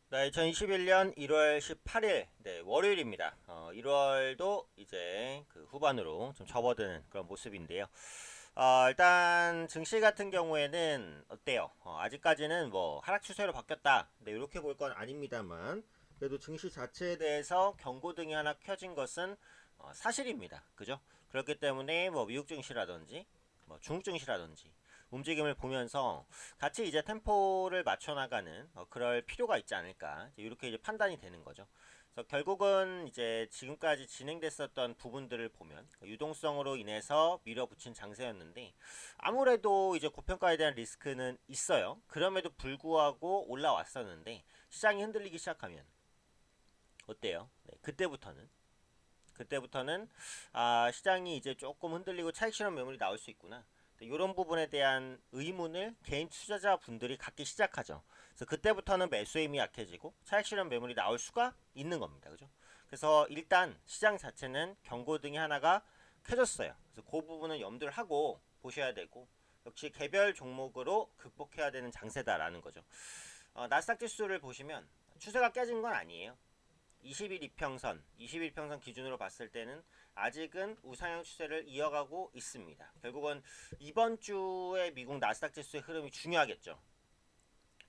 네, 2021년 1월 18일, 네, 월요일입니다. 1월도 이제 그 후반으로 좀 접어드는 그런 모습인데요. 일단 증시 같은 경우에는 어때요? 아직까지는 뭐 하락 추세로 바뀌었다. 네, 이렇게 볼 건 아닙니다만, 그래도 증시 자체에 대해서 경고등이 하나 켜진 것은 사실입니다. 그죠? 그렇기 때문에 뭐 미국 증시라든지 뭐 중국 증시라든지 움직임을 보면서 같이 이제 템포를 맞춰 나가는 그럴 필요가 있지 않을까 이렇게 이제 판단이 되는 거죠. 그래서 결국은 이제 지금까지 진행됐었던 부분들을 보면 유동성으로 인해서 밀어붙인 장세였는데 아무래도 이제 고평가에 대한 리스크는 있어요. 그럼에도 불구하고 올라왔었는데 시장이 흔들리기 시작하면 어때요? 네, 그때부터는 시장이 이제 조금 흔들리고 차익 실현 매물이 나올 수 있구나. 이런 부분에 대한 의문을 개인 투자자분들이 갖기 시작하죠. 그래서 그때부터는 매수의 힘이 약해지고 차익 실현 매물이 나올 수가 있는 겁니다. 그죠? 그래서 일단 시장 자체는 경고등이 하나가 켜졌어요. 그래서 그 부분은 염두를 하고 보셔야 되고 역시 개별 종목으로 극복해야 되는 장세다라는 거죠. 나스닥 지수를 보시면 추세가 깨진 건 아니에요. 20일 이평선, 21평선 기준으로 봤을 때는 아직은 우상향 추세를 이어가고 있습니다. 결국은 이번 주에 미국 나스닥 지수의 흐름이 중요하겠죠.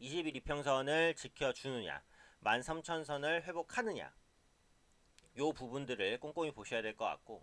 20일 이평선을 지켜주느냐, 13,000선을 회복하느냐, 요 부분들을 꼼꼼히 보셔야 될 것 같고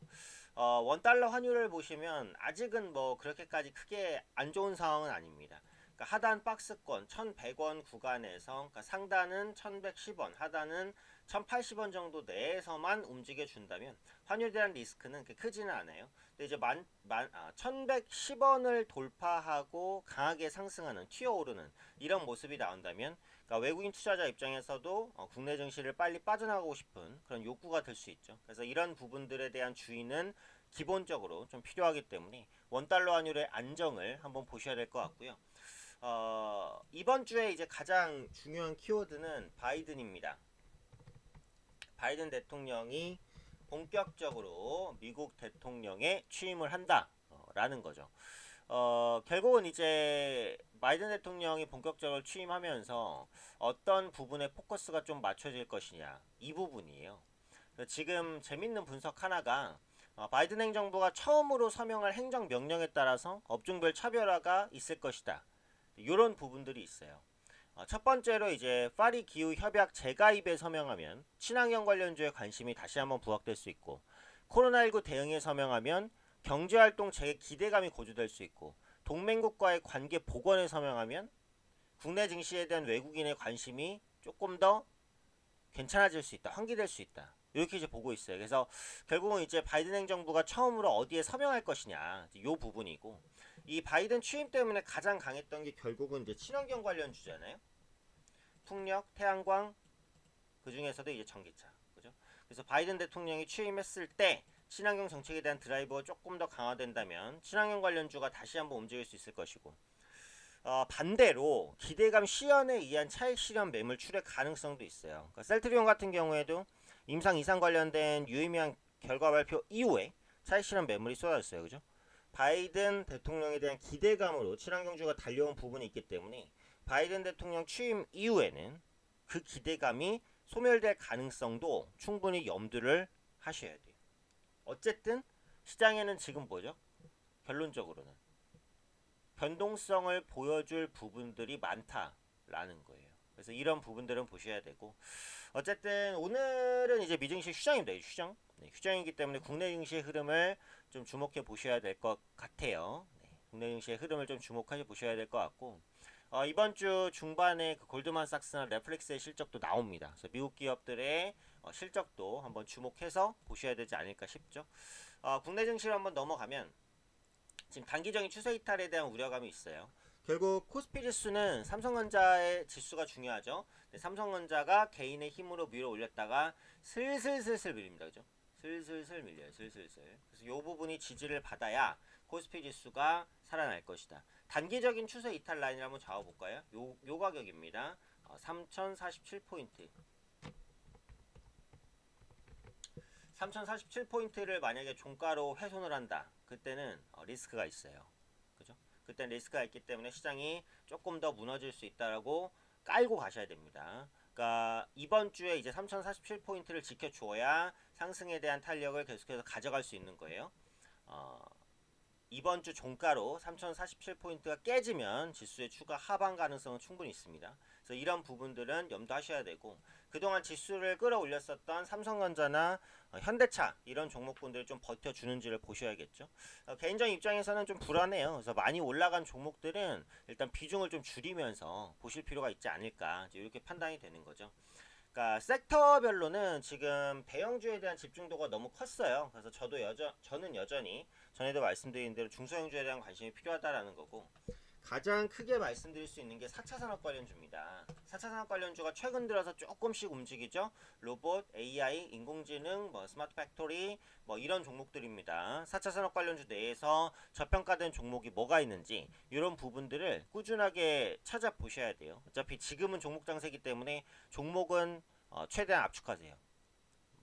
원달러 환율을 보시면 아직은 뭐 그렇게까지 크게 안 좋은 상황은 아닙니다. 그러니까 하단 박스권 1100원 구간에서 그러니까 상단은 1110원, 하단은 1080원 정도 내에서만 움직여 준다면 환율에 대한 리스크는 그렇게 크지는 않아요. 근데 이제 1110원을 돌파하고 강하게 상승하는 튀어오르는 이런 모습이 나온다면 그러니까 외국인 투자자 입장에서도 국내 증시를 빨리 빠져나가고 싶은 그런 욕구가 될 수 있죠. 그래서 이런 부분들에 대한 주의는 기본적으로 좀 필요하기 때문에 원달러 환율의 안정을 한번 보셔야 될 것 같고요. 이번 주에 이제 가장 중요한 키워드는 바이든입니다. 바이든 대통령이 본격적으로 미국 대통령에 취임을 한다라는 거죠. 결국은 이제 바이든 대통령이 본격적으로 취임하면서 어떤 부분에 포커스가 좀 맞춰질 것이냐 이 부분이에요. 지금 재밌는 분석 하나가 바이든 행정부가 처음으로 서명할 행정명령에 따라서 업종별 차별화가 있을 것이다. 이런 부분들이 있어요. 첫 번째로 이제 파리 기후 협약 재가입에 서명하면 친환경 관련주에 관심이 다시 한번 부각될 수 있고 코로나19 대응에 서명하면 경제활동 재개 기대감이 고조될 수 있고 동맹국과의 관계 복원에 서명하면 국내 증시에 대한 외국인의 관심이 조금 더 괜찮아질 수 있다, 환기될 수 있다. 이렇게 이제 보고 있어요. 그래서 결국은 이제 바이든 행정부가 처음으로 어디에 서명할 것이냐, 이 부분이고 이 바이든 취임 때문에 가장 강했던 게 결국은 이제 친환경 관련 주잖아요. 풍력, 태양광, 그 중에서도 이제 전기차, 그죠? 그래서 바이든 대통령이 취임했을 때 친환경 정책에 대한 드라이버가 조금 더 강화된다면 친환경 관련주가 다시 한번 움직일 수 있을 것이고 반대로 기대감 시연에 의한 차익 실현 매물 출회 가능성도 있어요. 그러니까 셀트리온 같은 경우에도 임상 이상 관련된 유의미한 결과 발표 이후에 차익 실현 매물이 쏟아졌어요. 그죠? 바이든 대통령에 대한 기대감으로 친환경주가 달려온 부분이 있기 때문에 바이든 대통령 취임 이후에는 그 기대감이 소멸될 가능성도 충분히 염두를 하셔야 돼요. 어쨌든 시장에는 지금 뭐죠? 결론적으로는 변동성을 보여줄 부분들이 많다라는 거예요. 그래서 이런 부분들은 보셔야 되고 어쨌든 오늘은 이제 미증시 휴장입니다. 휴장. 네, 휴장이기 때문에 국내 증시의 흐름을 좀 주목해 보셔야 될 것 같아요. 네, 국내 증시의 흐름을 좀 주목해 보셔야 될 것 같고 이번 주 중반에 그 골드만삭스나 넷플릭스의 실적도 나옵니다. 그래서 미국 기업들의 실적도 한번 주목해서 보셔야 되지 않을까 싶죠. 국내 증시로 한번 넘어가면 지금 단기적인 추세 이탈에 대한 우려감이 있어요. 결국 코스피 지수는 삼성전자의 지수가 중요하죠. 삼성전자가 개인의 힘으로 밀어 올렸다가 슬슬슬슬 밀립니다. 그죠? 슬슬슬 밀려요. 슬슬슬. 그래서 이 부분이 지지를 받아야 코스피 지수가 살아날 것이다. 단기적인 추세 이탈 라인을 한번 잡아볼까요? 요 가격입니다. 3047포인트. 3047포인트를 만약에 종가로 훼손을 한다. 그때는 리스크가 있어요. 그죠? 그때 리스크가 있기 때문에 시장이 조금 더 무너질 수 있다라고 깔고 가셔야 됩니다. 그러니까 이번 주에 이제 3047포인트를 지켜줘야 상승에 대한 탄력을 계속해서 가져갈 수 있는 거예요. 이번 주 종가로 3047포인트가 깨지면 지수의 추가 하방 가능성은 충분히 있습니다. 그래서 이런 부분들은 염두하셔야 되고, 그동안 지수를 끌어올렸었던 삼성전자나 현대차 이런 종목군들 좀 버텨주는지를 보셔야겠죠. 개인적 입장에서는 좀 불안해요. 그래서 많이 올라간 종목들은 일단 비중을 좀 줄이면서 보실 필요가 있지 않을까, 이렇게 판단이 되는 거죠. 그러니까 섹터별로는 지금 대형주에 대한 집중도가 너무 컸어요. 그래서 저는 여전히 전에도 말씀드린 대로 중소형주에 대한 관심이 필요하다라는 거고, 가장 크게 말씀드릴 수 있는 게 4차 산업 관련주입니다. 4차 산업 관련주가 최근 들어서 조금씩 움직이죠. 로봇, AI, 인공지능, 스마트 팩토리 이런 종목들입니다. 4차 산업 관련주 내에서 저평가된 종목이 뭐가 있는지 이런 부분들을 꾸준하게 찾아보셔야 돼요. 어차피 지금은 종목 장세기 때문에 종목은 최대한 압축하세요.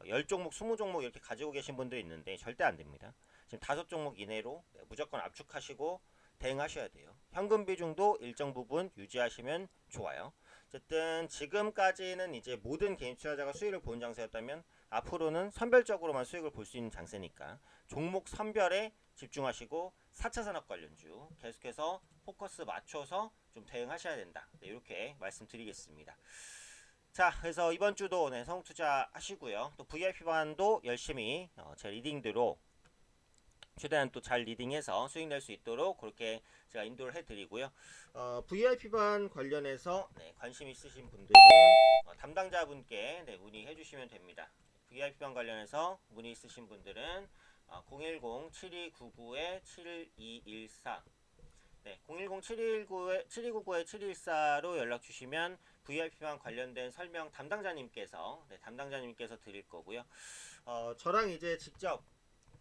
10종목, 20종목 이렇게 가지고 계신 분도 있는데 절대 안 됩니다. 지금 5종목 이내로 무조건 압축하시고 대응하셔야 돼요. 현금 비중도 일정 부분 유지하시면 좋아요. 어쨌든 지금까지는 이제 모든 개인 투자자가 수익을 본 장세였다면 앞으로는 선별적으로만 수익을 볼 수 있는 장세니까 종목 선별에 집중하시고 4차 산업 관련주 계속해서 포커스 맞춰서 좀 대응하셔야 된다. 네, 이렇게 말씀드리겠습니다. 자, 그래서 이번 주도 성투 투자 하시고요. 또 VIP반도 열심히 제 리딩대로 최대한 또 잘 리딩해서 수익 낼 수 있도록 그렇게 제가 인도를 해드리고요. VIP반 관련해서 관심 있으신 분들은 담당자분께 문의해 주시면 됩니다. VIP반 관련해서 문의 있으신 분들은 010-7299-7214 010-7299-7214로 연락 주시면 VIP반 관련된 설명 담당자님께서 드릴 거고요. 저랑 이제 직접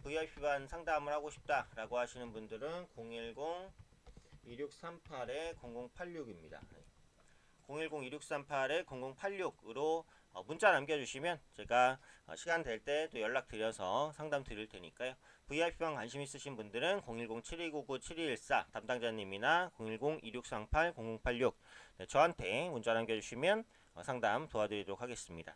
VIP반 상담을 하고 싶다라고 하시는 분들은 010-2638-0086입니다. 010-2638-0086으로 문자 남겨주시면 제가 시간 될 때 또 연락드려서 상담 드릴 테니까요. VIP방 관심 있으신 분들은 010-7299-7214 담당자님이나 010-2638-0086 저한테 문자 남겨주시면 상담 도와드리도록 하겠습니다.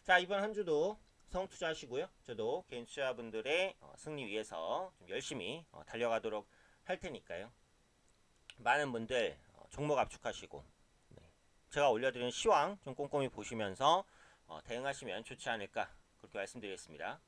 자, 이번 한 주도 성투자 하시고요. 저도 개인 투자분들의 승리 위해서 좀 열심히 달려가도록 할 테니까요. 많은 분들 종목 압축하시고 제가 올려드리는 시황 좀 꼼꼼히 보시면서 대응하시면 좋지 않을까 그렇게 말씀드리겠습니다.